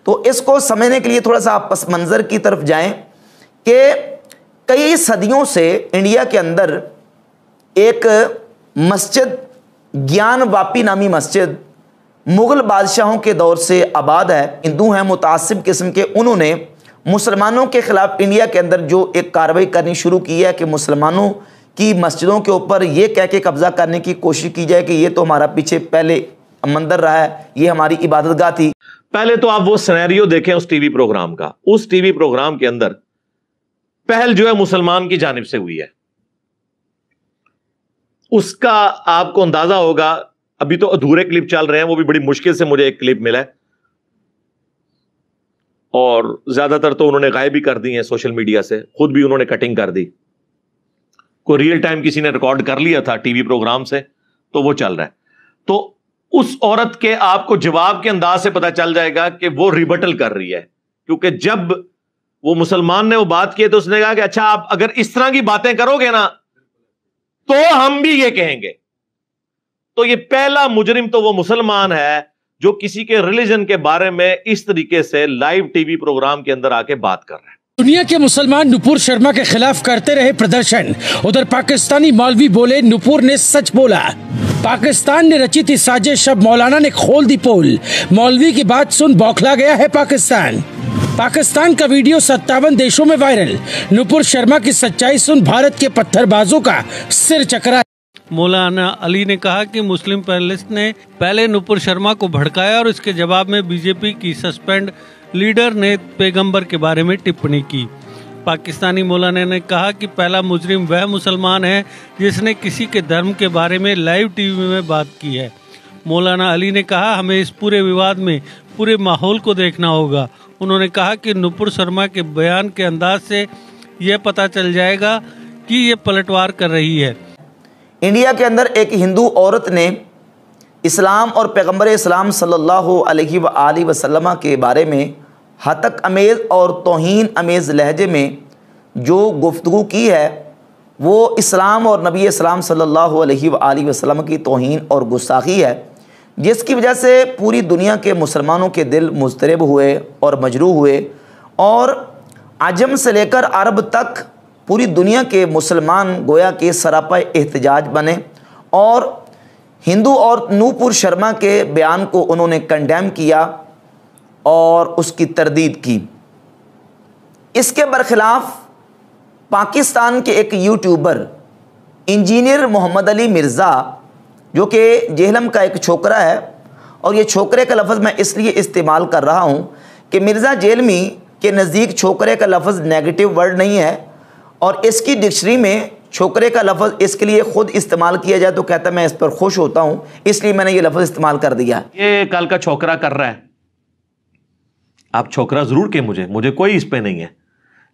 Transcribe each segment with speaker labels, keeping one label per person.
Speaker 1: تو اس کو سمجھنے کے لیے تھوڑا سا آپ پس منظر کی طرف جائیں کہ کئی صدیوں سے انڈیا کے اندر ایک مسجد گیان واپی نامی مسجد مغل بادشاہوں کے دور سے آباد ہے. ہندو ہیں متعصب قسم کے، انہوں نے مسلمانوں کے خلاف انڈیا کے اندر جو ایک کارروائی کرنی شروع کی ہے کہ مسلمانوں کی مسجدوں کے اوپر یہ کہہ کے قبضہ کرنے کی کوشش کی جائے کہ یہ تو ہمارا پیچھے پہلے مندر رہا ہے، یہ ہماری عبادت گاہ تھی.
Speaker 2: پہلے تو آپ وہ سینیریو دیکھیں اس ٹی وی پروگرام کا. اس ٹی وی پروگرام کے اندر پہل جو ہے مسلمان کی جانب سے ہوئی ہے. اس کا آپ کو اندازہ ہوگا، ابھی تو ادھورے کلپ چل رہے ہیں، وہ بھی بڑی مشکل سے مجھے ایک کلپ ملا ہے، اور زیادہ تر تو انہوں نے غائب بھی کر دی ہیں سوشل میڈیا سے، خود بھی انہوں نے کٹنگ کر دی. کوئی ریئل ٹائم کسی نے ریکارڈ کر لیا تھا ٹی وی پروگرام سے، تو وہ چل رہا ہے. تو اس عورت کے آپ کو جواب کے انداز سے پتا چل جائے گا کہ وہ ریبٹل کر رہی ہے، کیونکہ جب وہ مسلمان نے وہ بات کی تو اس نے کہا کہ اچھا آپ اگر اس طرح کی باتیں کرو گے نا تو ہم بھی یہ کہیں گے. تو یہ پہلا مجرم تو وہ مسلمان ہے جو کسی کے ریلیجن کے بارے میں اس طریقے سے لائیو ٹی وی پروگرام کے اندر آ کے بات کر رہے ہیں.
Speaker 3: دنیا کے مسلمان نپور شرما کے خلاف کرتے رہے پردرشن، ادھر پاکستانی مولوی بولے نپور نے سچ بولا. پاکستان نے رچی تھی سازش، اب مولانا نے کھول دی پول. مولوی کی بات سن بوکھلا گیا ہے پاکستان. پاکستان کا ویڈیو 57 دیشوں میں وائرل. نپور شرما کی سچائی سن بھارت کے پتھر بازوں کا سر چکرا.
Speaker 4: مولانا علی نے کہا کہ مسلم پینلسٹ نے پہلے نپور شرما کو بھڑکایا اور اس کے جواب میں بی جے پی کی سسپینڈ لیڈر نے پیغمبر کے بارے میں ٹپنی کی. پاکستانی مولانا نے کہا کہ پہلا مجرم وہ مسلمان ہے جس نے کسی کے دھرم کے بارے میں لائیو ٹی وی میں بات کی ہے. مولانا علی نے کہا ہمیں اس پورے وواد میں پورے ماحول کو دیکھنا ہوگا. انہوں نے کہا کہ نپور شرما کے بیان کے انداز سے یہ پتہ چل جائے گا کہ یہ پلٹوار کر رہی ہے.
Speaker 1: انڈیا کے اندر ایک ہندو عورت نے اسلام اور پیغمبر اسلام صلی اللہ علیہ وآلہ وسلم کے بارے میں ہتک امیز اور توہین امیز لہجے میں جو گفتگو کی ہے وہ اسلام اور نبی اسلام صلی اللہ علیہ وآلہ وسلم کی توہین اور گستاخی ہے، جس کی وجہ سے پوری دنیا کے مسلمانوں کے دل مضطرب ہوئے اور مجروح ہوئے، اور عجم سے لے کر عرب تک پوری دنیا کے مسلمان گویا کے سراپا احتجاج بنے اور ہندو اور نپور شرما کے بیان کو انہوں نے کنڈیم کیا اور اس کی تردید کی. اس کے برخلاف پاکستان کے ایک یوٹیوبر انجینئر محمد علی مرزا، جو کہ جہلم کا ایک چھوکرا ہے، اور یہ چھوکرے کا لفظ میں اس لیے استعمال کر رہا ہوں کہ مرزا جہلمی کے نزدیک چھوکرے کا لفظ نیگیٹو ورڈ نہیں ہے، اور اس کی ڈکشنری میں چھوکرے کا لفظ اس کے لیے خود استعمال کیا جائے تو کہتا ہے میں اس پر خوش ہوتا ہوں، اس لیے میں نے یہ لفظ استعمال کر دیا.
Speaker 2: یہ کل کا چھوکرا کر رہا ہے. آپ چھوکرا ضرور کہ مجھے کوئی اس پہ نہیں ہے،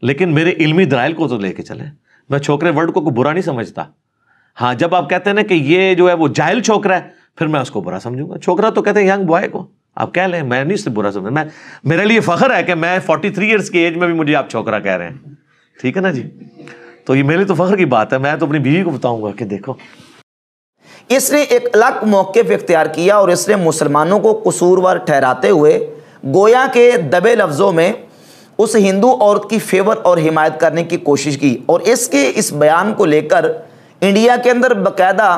Speaker 2: لیکن میرے علمی دلائل کو تو لے کے چلیں. میں چھوکرے ورڈ کو برا نہیں سمجھتا. ہاں جب آپ کہتے ہیں نا کہ یہ جو ہے وہ جاہل چھوکرا ہے، پھر میں اس کو برا سمجھوں گا. چھوکرا تو کہتے ہیں ینگ بوائے کو، آپ کہہ لیں، میں نہیں اس سے برا سمجھتا. میرے لیے فخر ہے کہ میں 43 ایئرس کی ایج میں بھی مجھے آپ چھوکرا کہہ رہے ہیں، ٹھیک ہے نا جی. تو یہ میرے تو فخر کی بات ہے. میں تو اپنی بیوی کو بتاؤں گا کہ دیکھو.
Speaker 1: اس نے ایک الگ موقف اختیار کیا اور اس نے مسلمانوں کو قصوروار ٹھہراتے ہوئے گویا کے دبے لفظوں میں اس ہندو عورت کی فیور اور حمایت کرنے کی کوشش کی. اور اس کے اس بیان کو لے کر انڈیا کے اندر باقاعدہ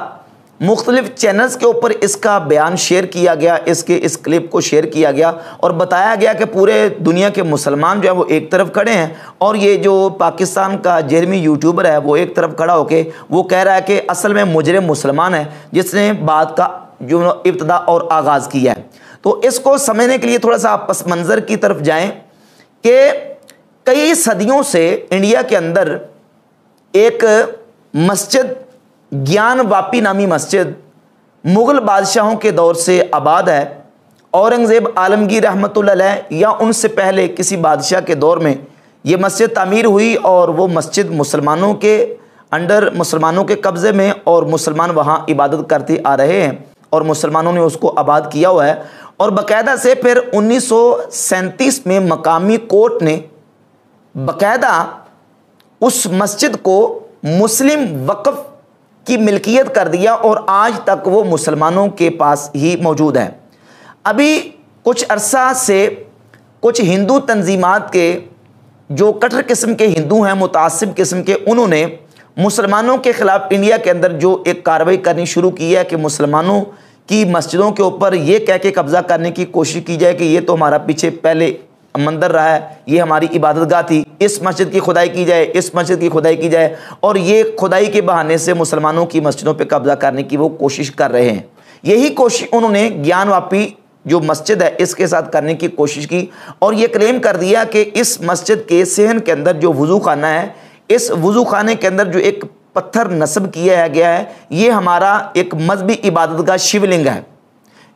Speaker 1: مختلف چینلز کے اوپر اس کا بیان شیئر کیا گیا، اس کلپ کو شیئر کیا گیا اور بتایا گیا کہ پورے دنیا کے مسلمان جو ہے وہ ایک طرف کھڑے ہیں، اور یہ جو پاکستان کا جہلمی یوٹیوبر ہے وہ ایک طرف کھڑا ہو کے وہ کہہ رہا ہے کہ اصل میں مجرم مسلمان ہے جس نے بات کا جو ابتدا اور آغاز کیا ہے. تو اس کو سمجھنے کے لیے تھوڑا سا آپ پس منظر کی طرف جائیں کہ کئی صدیوں سے انڈیا کے اندر ایک مسجد گیان واپی نامی مسجد مغل بادشاہوں کے دور سے آباد ہے. اورنگزیب عالمگیر رحمۃ اللہ علیہ یا ان سے پہلے کسی بادشاہ کے دور میں یہ مسجد تعمیر ہوئی، اور وہ مسجد مسلمانوں کے انڈر، مسلمانوں کے قبضے میں، اور مسلمان وہاں عبادت کرتے آ رہے ہیں اور مسلمانوں نے اس کو آباد کیا ہوا ہے. اور باقاعدہ سے پھر 1937 میں مقامی کورٹ نے باقاعدہ اس مسجد کو مسلم وقف کی ملکیت کر دیا، اور آج تک وہ مسلمانوں کے پاس ہی موجود ہے. ابھی کچھ عرصہ سے کچھ ہندو تنظیمات کے جو کٹر قسم کے ہندو ہیں، متعصب قسم کے، انہوں نے مسلمانوں کے خلاف انڈیا کے اندر جو ایک کارروائی کرنی شروع کی ہے کہ مسلمانوں کی مسجدوں کے اوپر یہ کہہ کے قبضہ کرنے کی کوشش کی جائے کہ یہ تو ہمارا پیچھے پہلے مندر رہا ہے، یہ ہماری عبادت گاہ تھی، اس مسجد کی کھدائی کی جائے، اس مسجد کی کھدائی کی جائے، اور یہ کھدائی کے بہانے سے مسلمانوں کی مسجدوں پہ قبضہ کرنے کی وہ کوشش کر رہے ہیں۔ یہی کوشش انہوں نے گیان واپی جو مسجد ہے اس کے ساتھ کرنے کی کوشش کی، اور یہ کلیم کر دیا کہ اس مسجد کے صحن کے اندر جو وضو خانہ ہے، اس وضو خانے کے اندر جو ایک پتھر نصب کیا گیا ہے، یہ ہمارا ایک مذہبی عبادت گاہ شیولنگ ہے،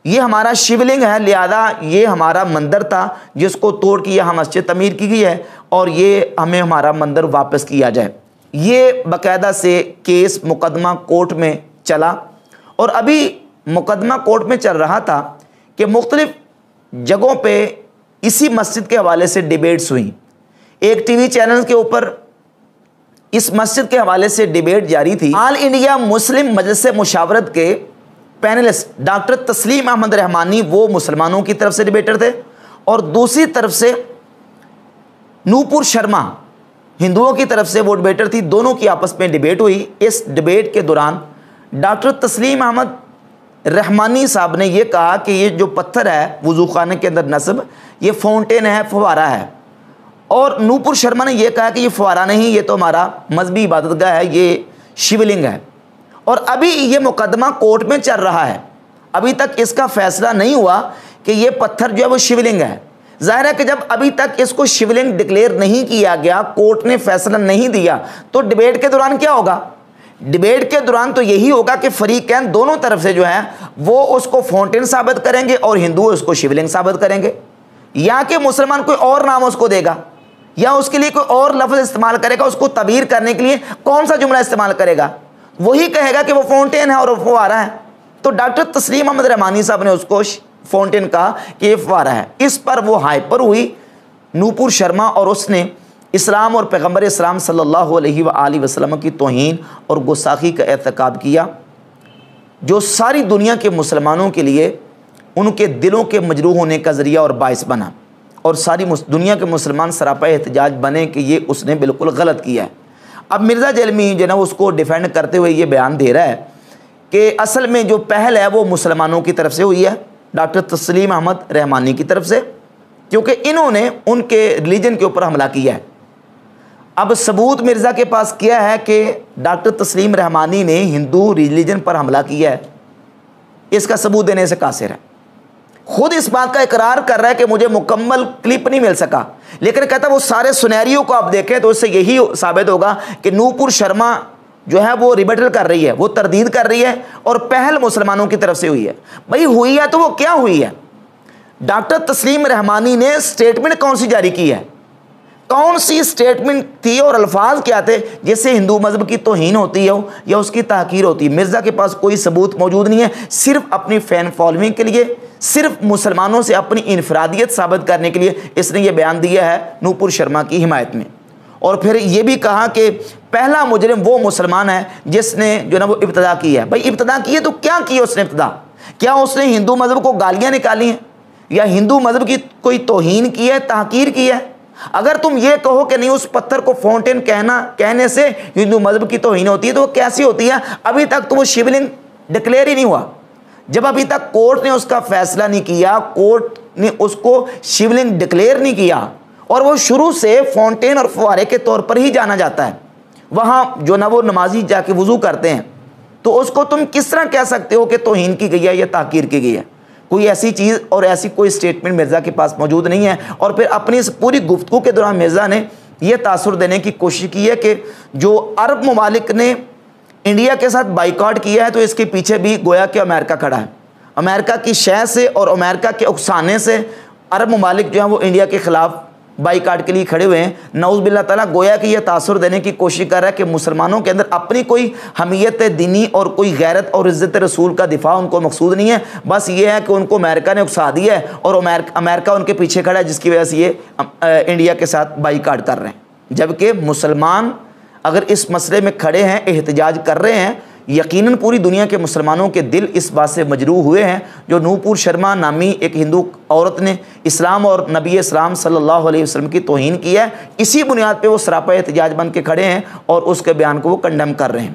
Speaker 1: یہ ہمارا شیولنگ ہے، لہذا یہ ہمارا مندر تھا جس کو توڑ کے یہاں مسجد تعمیر کی گئی ہے، اور یہ ہمیں ہمارا مندر واپس کیا جائے۔ یہ باقاعدہ سے کیس مقدمہ کورٹ میں چلا، اور ابھی مقدمہ کورٹ میں چل رہا تھا کہ مختلف جگہوں پہ اسی مسجد کے حوالے سے ڈیبیٹس ہوئیں۔ ایک ٹی وی چینل کے اوپر اس مسجد کے حوالے سے ڈیبیٹ جاری تھی۔ آل انڈیا مسلم مجلس مشاورت کے پینلسٹ ڈاکٹر تسلیم احمد رحمانی وہ مسلمانوں کی طرف سے ڈیبیٹر تھے، اور دوسری طرف سے نوپور شرما ہندوؤں کی طرف سے وہ ڈیبیٹر تھی۔ دونوں کی آپس میں ڈیبیٹ ہوئی۔ اس ڈیبیٹ کے دوران ڈاکٹر تسلیم احمد رحمانی صاحب نے یہ کہا کہ یہ جو پتھر ہے وضو خانے کے اندر نصب، یہ فاؤنٹین ہے، فوارہ ہے، اور نوپور شرما نے یہ کہا کہ یہ فوارہ نہیں، یہ تو ہمارا مذہبی عبادت گاہ ہے، یہ شیولنگ ہے۔ اور ابھی یہ مقدمہ کورٹ میں چل رہا ہے، ابھی تک اس کا فیصلہ نہیں ہوا کہ یہ پتھر جو ہے وہ شیولنگ ہے۔ ظاہر ہے کہ جب ابھی تک اس کو شیولنگ ڈکلیئر نہیں کیا گیا، کورٹ نے فیصلہ نہیں دیا، تو ڈیبیٹ کے دوران کیا ہوگا؟ ڈیبیٹ کے دوران تو یہی ہوگا کہ فریقین دونوں طرف سے جو ہے وہ اس کو فاؤنٹین ثابت کریں گے اور ہندو اس کو شیولنگ ثابت کریں گے، یا کہ مسلمان کوئی اور نام اس کو دے گا، یا اس کے لیے کوئی اور لفظ استعمال کرے گا، اس کو تعبیر کرنے کے لیے کون سا جملہ استعمال کرے گا، وہی کہے گا کہ وہ فاؤنٹین ہے اور وہ فوارہ ہے۔ تو ڈاکٹر تسلیم احمد رحمانی صاحب نے اس کو فاؤنٹین کہا کہ یہ فوارہ ہے۔ اس پر وہ ہائپر ہوئی نوپور شرما، اور اس نے اسلام اور پیغمبر اسلام صلی اللہ علیہ وآلہ وسلم کی توہین اور گستاخی کا ارتکاب کیا، جو ساری دنیا کے مسلمانوں کے لیے ان کے دلوں کے مجروح ہونے کا ذریعہ اور باعث بنا، اور ساری دنیا کے مسلمان سراپا احتجاج بنے کہ یہ اس نے بالکل غلط کیا ہے۔ اب مرزا جیلمی جو نا اس کو ڈیفینڈ کرتے ہوئے یہ بیان دے رہا ہے کہ اصل میں جو پہل ہے وہ مسلمانوں کی طرف سے ہوئی ہے، ڈاکٹر تسلیم احمد رحمانی کی طرف سے، کیونکہ انہوں نے ان کے ریلیجن کے اوپر حملہ کیا ہے۔ اب ثبوت مرزا کے پاس کیا ہے کہ ڈاکٹر تسلیم رحمانی نے ہندو ریلیجن پر حملہ کیا ہے، اس کا ثبوت دینے سے قاصر ہے۔ خود اس بات کا اقرار کر رہا ہے کہ مجھے مکمل کلپ نہیں مل سکا، لیکن کہتا ہے وہ سارے سینیریو کو آپ دیکھیں تو اس سے یہی ثابت ہوگا کہ نوپور شرما جو ہے وہ ریبٹل کر رہی ہے، وہ تردید کر رہی ہے، اور پہل مسلمانوں کی طرف سے ہوئی ہے۔ بھائی ہوئی ہے تو وہ کیا ہوئی ہے؟ ڈاکٹر تسلیم رحمانی نے سٹیٹمنٹ کون سی جاری کی ہے؟ کون سی سٹیٹمنٹ تھی اور الفاظ کیا تھے جس سے ہندو مذہب کی توہین ہوتی ہے یا اس کی تحقیر ہوتی ہے؟ مرزا کے پاس کوئی ثبوت موجود نہیں ہے، صرف اپنی فین فالوئنگ کے لیے، صرف مسلمانوں سے اپنی انفرادیت ثابت کرنے کے لیے اس نے یہ بیان دیا ہے نوپور شرما کی حمایت میں، اور پھر یہ بھی کہا کہ پہلا مجرم وہ مسلمان ہے جس نے جو نا وہ ابتدا کی ہے۔ بھائی ابتدا کی ہے تو کیا کی ہے اس نے ابتدا؟ کیا اس نے ہندو مذہب کو گالیاں نکالی ہیں، یا ہندو مذہب کی کوئی توہین کی ہے، تحقیر کی ہے؟ اگر تم یہ کہو کہ نہیں اس پتھر کو فاؤنٹین کہنے سے ہندو مذہب کی توہین ہوتی ہے تو وہ کیسی ہوتی ہے؟ ابھی تک تو وہ شیولنگ ڈکلیئر ہی نہیں ہوا، جب ابھی تک کورٹ نے اس کا فیصلہ نہیں کیا، کورٹ نے اس کو شیولنگ ڈکلیئر نہیں کیا، اور وہ شروع سے فاؤنٹین اور فوارے کے طور پر ہی جانا جاتا ہے، وہاں جو نا وہ نمازی جا کے وضو کرتے ہیں، تو اس کو تم کس طرح کہہ سکتے ہو کہ توہین کی گئی ہے یا تحقیر کی گئی ہے؟ کوئی ایسی چیز اور ایسی کوئی سٹیٹمنٹ مرزا کے پاس موجود نہیں ہے۔ اور پھر اپنی اس پوری گفتگو کے دوران مرزا نے یہ تاثر دینے کی کوشش کی ہے کہ جو عرب ممالک نے انڈیا کے ساتھ بائیکاٹ کیا ہے تو اس کے پیچھے بھی گویا کہ امریکہ کھڑا ہے، امریکہ کی شے سے اور امریکہ کے اکسانے سے عرب ممالک جو ہیں وہ انڈیا کے خلاف بائیکاٹ کے لیے کھڑے ہوئے ہیں۔ نعوذ باللہ تعالیٰ گویا کہ یہ تاثر دینے کی کوشش کر رہا ہے کہ مسلمانوں کے اندر اپنی کوئی حمیت دینی اور کوئی غیرت اور عزت رسول کا دفاع ان کو مقصود نہیں ہے، بس یہ ہے کہ ان کو امریکہ نے اکسا دیا ہے اور امریکہ ان کے پیچھے کھڑا ہے، جس کی وجہ سے یہ انڈیا کے ساتھ بائیکاٹ کر رہے ہیں۔ جبکہ مسلمان اگر اس مسئلے میں کھڑے ہیں، احتجاج کر رہے ہیں یقیناً پوری دنیا کے مسلمانوں کے دل اس بات سے مجروح ہوئے ہیں جو نوپور شرما نامی ایک ہندو عورت نے اسلام اور نبی اسلام صلی اللہ علیہ وسلم کی توہین کی ہے. اسی بنیاد پہ وہ سراپا احتجاج بن کے کھڑے ہیں اور اس کے بیان کو وہ کنڈیم کر رہے ہیں.